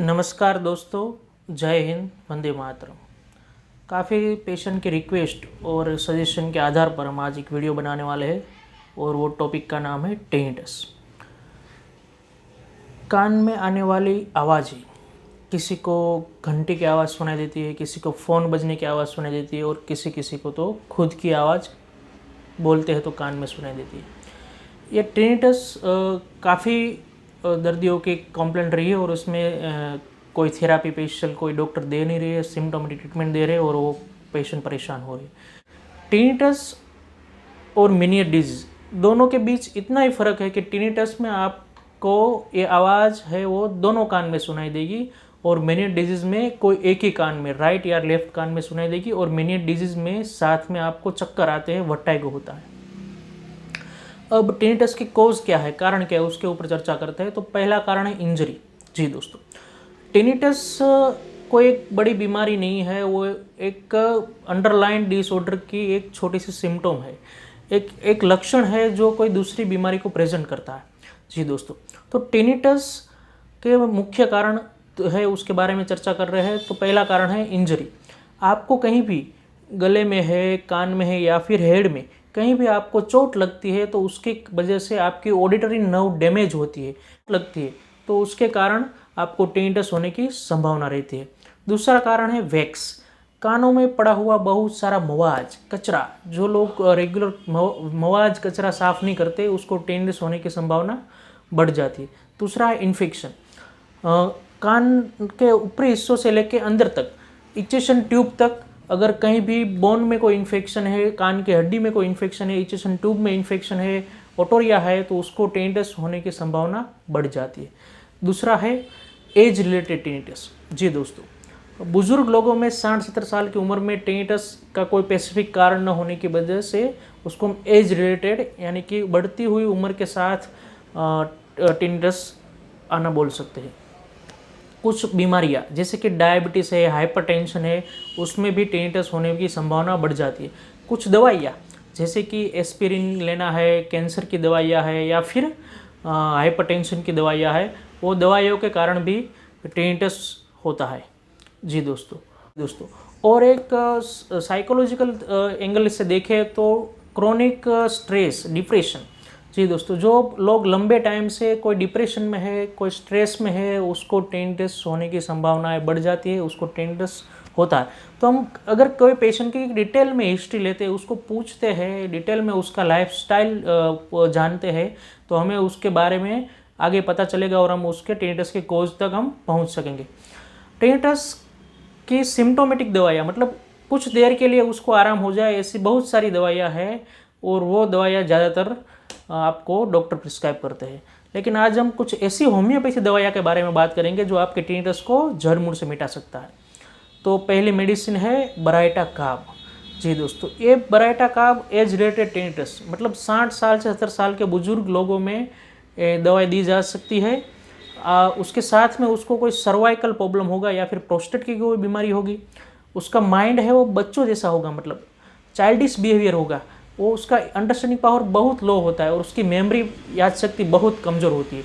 नमस्कार दोस्तों, जय हिंद, वंदे मातरम। काफ़ी पेशेंट की रिक्वेस्ट और सजेशन के आधार पर हम आज एक वीडियो बनाने वाले हैं और वो टॉपिक का नाम है टिनिटस। कान में आने वाली आवाज़ें, किसी को घंटी की आवाज़ सुनाई देती है, किसी को फ़ोन बजने की आवाज़ सुनाई देती है और किसी को तो खुद की आवाज़ बोलते हैं तो कान में सुनाई देती है। ये टिनिटस काफ़ी दर्दियों की कंप्लेंट रही है और उसमें कोई थेरापी पेशेंट कोई डॉक्टर दे नहीं रही है, सिम्टोमेटिक ट्रीटमेंट दे रहे हैं और वो पेशेंट परेशान हो रहे हैं। टिनिटस और मेनियर डिजीज़ दोनों के बीच इतना ही फ़र्क है कि टिनिटस में आपको ये आवाज़ है वो दोनों कान में सुनाई देगी और मेनियर डिजीज़ में कोई एक ही कान में, राइट या लेफ्ट कान में सुनाई देगी। और मेनियर डिजीज़ में साथ में आपको चक्कर आते हैं, वर्टिगो होता है। अब टिनिटस की कॉज क्या है, कारण क्या है, उसके ऊपर चर्चा करते हैं। तो पहला कारण है इंजरी। जी दोस्तों, टिनिटस कोई एक बड़ी बीमारी नहीं है, वो एक अंडरलाइन डिसऑर्डर की एक छोटी सी सिम्टम है, एक लक्षण है जो कोई दूसरी बीमारी को प्रेजेंट करता है। जी दोस्तों, तो टिनिटस के मुख्य कारण है उसके बारे में चर्चा कर रहे हैं। तो पहला कारण है इंजरी। आपको कहीं भी गले में है, कान में है या फिर हेड में कहीं भी आपको चोट लगती है तो उसकी वजह से आपकी ऑडिटरी नर्व डैमेज होती है, लगती है, तो उसके कारण आपको टिनिटस होने की संभावना रहती है। दूसरा कारण है वैक्स। कानों में पड़ा हुआ बहुत सारा मवाज कचरा, जो लोग रेगुलर मवाज कचरा साफ नहीं करते, उसको टिनिटस होने की संभावना बढ़ जाती है। दूसरा है इन्फेक्शन। कान के ऊपरी हिस्सों से लेकर अंदर तक, इचेशन ट्यूब तक, अगर कहीं भी बोन में कोई इन्फेक्शन है, कान की हड्डी में कोई इन्फेक्शन है, इचेशन ट्यूब में इन्फेक्शन है, ओटोरिया है, तो उसको टिनिटस होने की संभावना बढ़ जाती है। दूसरा है एज रिलेटेड टिनिटस। जी दोस्तों, बुजुर्ग लोगों में 60-70 साल की उम्र में टिनिटस का कोई स्पेसिफिक कारण न होने की वजह से उसको हम एज रिलेटेड यानी कि बढ़ती हुई उम्र के साथ टिनिटस आना बोल सकते हैं। कुछ बीमारियां जैसे कि डायबिटीज़ है, हाइपरटेंशन है, उसमें भी टिनिटस होने की संभावना बढ़ जाती है। कुछ दवाइयाँ जैसे कि एस्पिरिन लेना है, कैंसर की दवाइयाँ है या फिर हाइपरटेंशन की दवाइयाँ है, वो दवाइयों के कारण भी टिनिटस होता है। जी दोस्तों, और एक साइकोलॉजिकल एंगल से देखें तो क्रोनिक स्ट्रेस, डिप्रेशन। जी दोस्तों, जो लोग लंबे टाइम से कोई डिप्रेशन में है, कोई स्ट्रेस में है, उसको टिनिटस होने की संभावनाएं बढ़ जाती है, उसको टिनिटस होता है। तो हम अगर कोई पेशेंट की डिटेल में हिस्ट्री लेते हैं, उसको पूछते हैं, डिटेल में उसका लाइफस्टाइल जानते हैं, तो हमें उसके बारे में आगे पता चलेगा और हम उसके टिनिटस के कॉज तक हम पहुँच सकेंगे। टिनिटस की सिम्टोमेटिक दवाइयाँ, मतलब कुछ देर के लिए उसको आराम हो जाए, ऐसी बहुत सारी दवाइयाँ हैं और वो दवाइयाँ ज़्यादातर आपको डॉक्टर प्रिस्क्राइब करते हैं। लेकिन आज हम कुछ ऐसी होम्योपैथी दवाइयाँ के बारे में बात करेंगे जो आपके टिनिटस को जड़ मूल से मिटा सकता है। तो पहली मेडिसिन है बराइटाकाब। जी दोस्तों, ये बराइटाकाब एज रिलेटेड टिनिटस, मतलब 60 साल से 70 साल के बुजुर्ग लोगों में दवाई दी जा सकती है। उसके साथ में उसको कोई सर्वाइकल प्रॉब्लम होगा या फिर प्रोस्टेट की कोई बीमारी होगी, उसका माइंड है वो बच्चों जैसा होगा, मतलब चाइल्डिश बिहेवियर होगा, वो उसका अंडरस्टैंडिंग पावर बहुत लो होता है और उसकी मेमोरी याद शक्ति बहुत कमज़ोर होती है।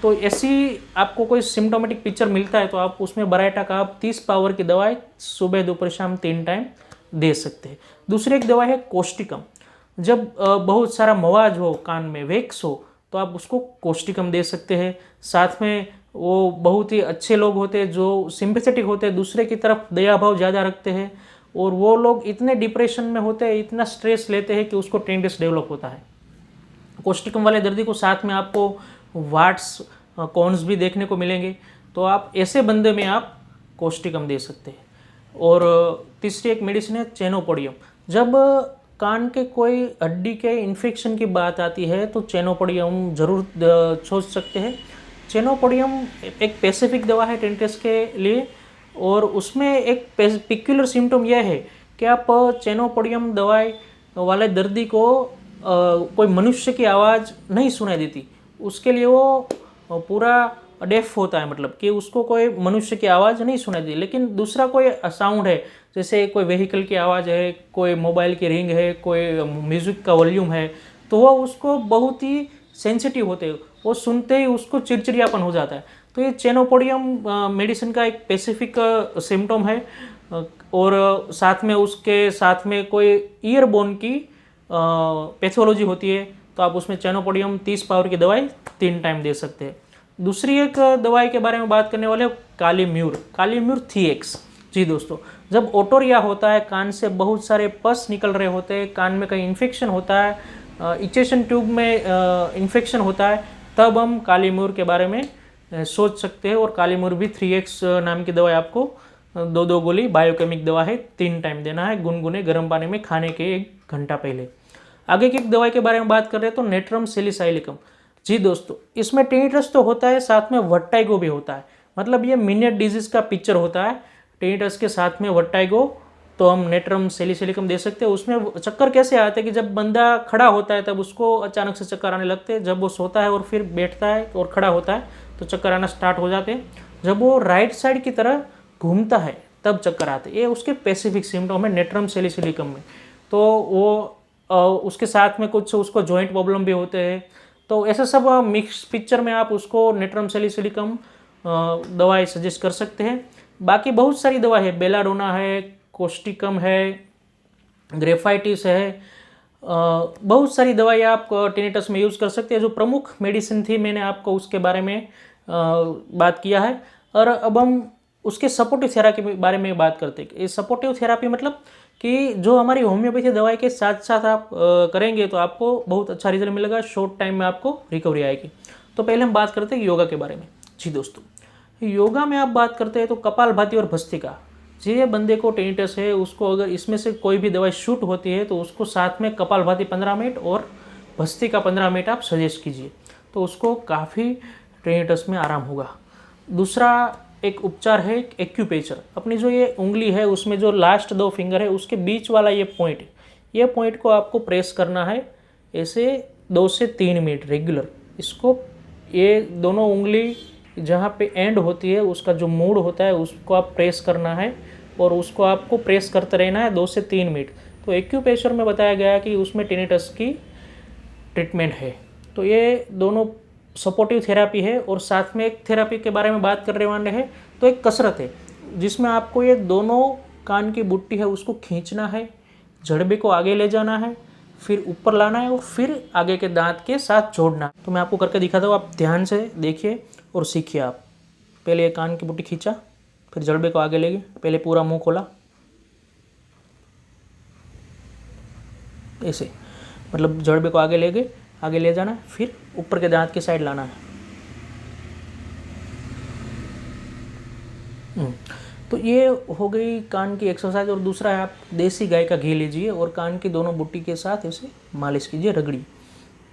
तो ऐसी आपको कोई सिम्टोमेटिक पिक्चर मिलता है तो आप उसमें बराइटाकाब 30 पावर की दवाई सुबह दोपहर शाम 3 टाइम दे सकते हैं। दूसरी एक दवाई है कोस्टिकम। जब बहुत सारा मवाज हो, कान में वैक्स हो, तो आप उसको कोस्टिकम दे सकते हैं। साथ में वो बहुत ही अच्छे लोग होते हैं जो सिंपैथेटिक होते हैं, दूसरे की तरफ दया भाव ज़्यादा रखते हैं, और वो लोग इतने डिप्रेशन में होते हैं, इतना स्ट्रेस लेते हैं कि उसको टिनिटस डेवलप होता है। कोस्टिकम वाले दर्दी को साथ में आपको वाट्स, कॉन्स भी देखने को मिलेंगे, तो आप ऐसे बंदे में आप कोस्टिकम दे सकते हैं। और तीसरी एक मेडिसिन है चेनोपोडियम। जब कान के कोई हड्डी के इन्फेक्शन की बात आती है तो चेनोपोडियम जरूर सोच सकते हैं। चेनोपोडियम एक स्पेसिफिक दवा है टिनिटस के लिए, और उसमें एक पिक्युलर सिम्टम यह है कि आप चेनोपोडियम दवाई वाले दर्दी को कोई मनुष्य की आवाज़ नहीं सुनाई देती, उसके लिए वो पूरा डेफ होता है, मतलब कि उसको कोई मनुष्य की आवाज़ नहीं सुनाई देती। लेकिन दूसरा कोई साउंड है, जैसे कोई व्हीकल की आवाज़ है, कोई मोबाइल की रिंग है, कोई म्यूज़िक का वॉल्यूम है, तो वह उसको बहुत ही सेंसिटिव होते हैं, वो सुनते ही उसको चिड़चिड़ियापन हो जाता है। तो ये चेनोपोडियम मेडिसिन का एक स्पेसिफिक सिम्टम है, और साथ में उसके साथ में कोई ईयरबोन की पैथोलॉजी होती है, तो आप उसमें चेनोपोडियम 30 पावर की दवाई 3 टाइम दे सकते हैं। दूसरी एक दवाई के बारे में बात करने वाले कालीम्यूर 3X। जी दोस्तों, जब ओटोरिया होता है, कान से बहुत सारे पस निकल रहे होते हैं, कान में कहीं इन्फेक्शन होता है, इचेशन ट्यूब में इन्फेक्शन होता है, तब हम कालीम्यूर के बारे में सोच सकते हैं। और कालीम्यूर भी 3X नाम की दवाई आपको 2 गोली बायोकेमिक दवा है, 3 टाइम देना है, गुनगुने गर्म पानी में खाने के 1 घंटा पहले। आगे की एक दवाई के बारे में बात कर रहे हैं तो नेट्रम सैलिसाइलिकम। जी दोस्तों, इसमें टिनिटस तो होता है, साथ में वर्टाइगो भी होता है, मतलब ये मिनियट डिजीज का पिक्चर होता है। टिनिटस के साथ में वर्टाइगो, तो हम नेट्रम सैलिसाइलिकम दे सकते हैं। उसमें चक्कर कैसे आते हैं कि जब बंदा खड़ा होता है तब उसको अचानक से चक्कर आने लगते हैं, जब वो सोता है और फिर बैठता है और खड़ा होता है तो चक्कर आना स्टार्ट हो जाते हैं, जब वो राइट साइड की तरह घूमता है तब चक्कर आते हैं। ये उसके स्पेसिफिक सिम्टम है नेट्रम सैलिसाइलिकम में। तो वो उसके साथ में कुछ उसको जॉइंट प्रॉब्लम भी होते हैं, तो ऐसा सब मिक्स पिक्चर में आप उसको नेट्रम सैलिसाइलिकम दवाई सजेस्ट कर सकते हैं। बाकी बहुत सारी दवा है, बेलाडोना है, कोस्टिकम है, ग्रेफाइटिस है, बहुत सारी दवाई आप टिनिटस में यूज़ कर सकते हैं। जो प्रमुख मेडिसिन थी मैंने आपको उसके बारे में बात किया है। और अब हम उसके सपोर्टिव थेरापी के बारे में बात करते हैं। ये सपोर्टिव थेरापी मतलब कि जो हमारी होम्योपैथी दवाई के साथ साथ आप करेंगे तो आपको बहुत अच्छा रिजल्ट मिलेगा, शॉर्ट टाइम में आपको रिकवरी आएगी। तो पहले हम बात करते हैं योगा के बारे में। जी दोस्तों, योगा में आप बात करते हैं तो कपालभाति और भस्त्रिका, जिस बंदे को टिनिटस है उसको अगर इसमें से कोई भी दवाई शूट होती है तो उसको साथ में कपालभाति 15 मिनट और भस्त्रिका 15 मिनट आप सजेस्ट कीजिए, तो उसको काफ़ी टिनिटस में आराम होगा। दूसरा एक उपचार है एक्यूप्रेशर। अपनी जो ये उंगली है उसमें जो लास्ट 2 फिंगर है उसके बीच वाला ये पॉइंट को आपको प्रेस करना है ऐसे 2 से 3 मिनट रेगुलर। इसको ये दोनों उंगली जहाँ पे एंड होती है उसका जो मूड होता है उसको आप प्रेस करना है और उसको आपको प्रेस करते रहना है 2 से 3 मिनट। तो एक्यूप्रेशर में बताया गया कि उसमें टिनिटस की ट्रीटमेंट है। तो ये दोनों सपोर्टिव थेरापी है। और साथ में एक थेरापी के बारे में बात करने वाले हैं तो एक कसरत है जिसमें आपको ये दोनों कान की बुट्टी है उसको खींचना है, जड़बे को आगे ले जाना है, फिर ऊपर लाना है और फिर आगे के दांत के साथ जोड़ना है। तो मैं आपको करके दिखाता हूँ, आप ध्यान से देखिए और सीखिए। आप पहले कान की बुट्टी खींचा, फिर जड़बे को आगे ले गए, पहले पूरा मुंह खोला ऐसे, मतलब जड़बे को आगे ले गए, आगे ले जाना है, फिर ऊपर के दांत की साइड लाना है। तो ये हो गई कान की एक्सरसाइज। और दूसरा है आप देसी गाय का घी लीजिए और कान की दोनों बुट्टी के साथ ऐसे मालिश कीजिए, रगड़ी।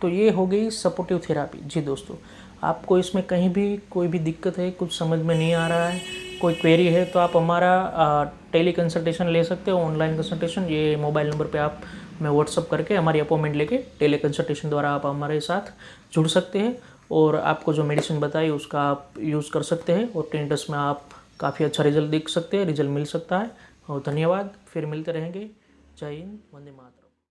तो ये हो गई सपोर्टिव थेरापी। जी दोस्तों, आपको इसमें कहीं भी कोई भी दिक्कत है, कुछ समझ में नहीं आ रहा है, कोई क्वेरी है, तो आप हमारा टेली कंसल्टेशन ले सकते हो, ऑनलाइन कंसल्टेशन। ये मोबाइल नंबर पे आप मैं व्हाट्सअप करके हमारी अपॉइंटमेंट लेके टेली कंसल्टेशन द्वारा आप हमारे साथ जुड़ सकते हैं और आपको जो मेडिसिन बताई उसका आप यूज़ कर सकते हैं और टिनिटस में आप काफ़ी अच्छा रिजल्ट देख सकते हैं, रिजल्ट मिल सकता है। और धन्यवाद, फिर मिलते रहेंगे। जय हिंद, वंदे मातरम।